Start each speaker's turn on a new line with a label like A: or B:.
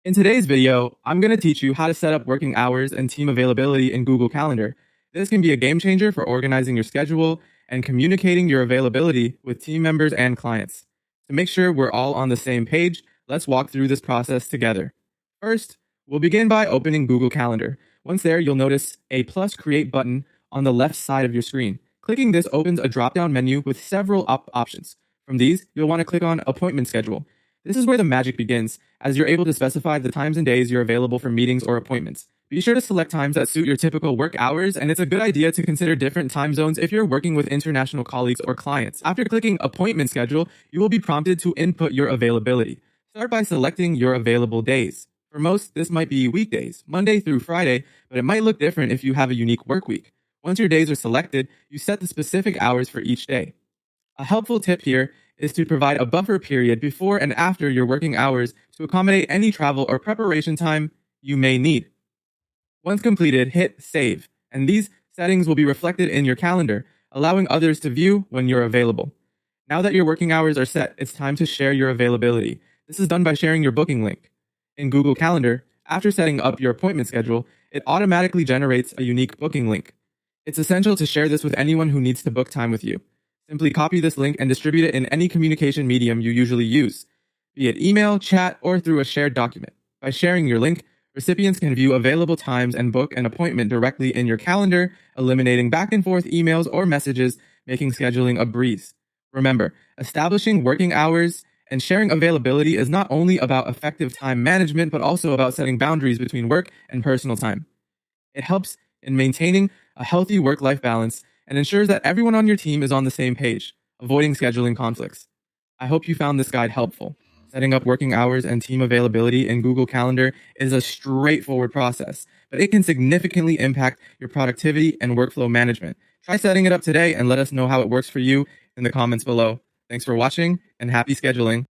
A: In today's video, I'm going to teach you how to set up working hours and team availability in Google Calendar. This can be a game changer for organizing your schedule and communicating your availability with team members and clients. To make sure we're all on the same page, let's walk through this process together. First, we'll begin by opening Google Calendar. Once there, you'll notice a plus create button on the left side of your screen. Clicking this opens a drop-down menu with several options. From these, you'll want to click on Appointment Schedule. This is where the magic begins, as you're able to specify the times and days you're available for meetings or appointments. Be sure to select times that suit your typical work hours, and it's a good idea to consider different time zones if you're working with international colleagues or clients. After clicking Appointment Schedule, you will be prompted to input your availability. Start by selecting your available days. For most, this might be weekdays, Monday through Friday, but it might look different if you have a unique work week. Once your days are selected, you set the specific hours for each day. A helpful tip here is to provide a buffer period before and after your working hours to accommodate any travel or preparation time you may need. Once completed, hit Save, and these settings will be reflected in your calendar, allowing others to view when you're available. Now that your working hours are set, it's time to share your availability. This is done by sharing your booking link. In Google Calendar, after setting up your appointment schedule, it automatically generates a unique booking link. It's essential to share this with anyone who needs to book time with you. Simply copy this link and distribute it in any communication medium you usually use, be it email, chat, or through a shared document. By sharing your link, recipients can view available times and book an appointment directly in your calendar, eliminating back and forth emails or messages, making scheduling a breeze. Remember, establishing working hours and sharing availability is not only about effective time management, but also about setting boundaries between work and personal time. It helps in maintaining a healthy work-life balance and ensures that everyone on your team is on the same page, avoiding scheduling conflicts. I hope you found this guide helpful. Setting up working hours and team availability in Google Calendar is a straightforward process, but it can significantly impact your productivity and workflow management. Try setting it up today and let us know how it works for you in the comments below. Thanks for watching and happy scheduling.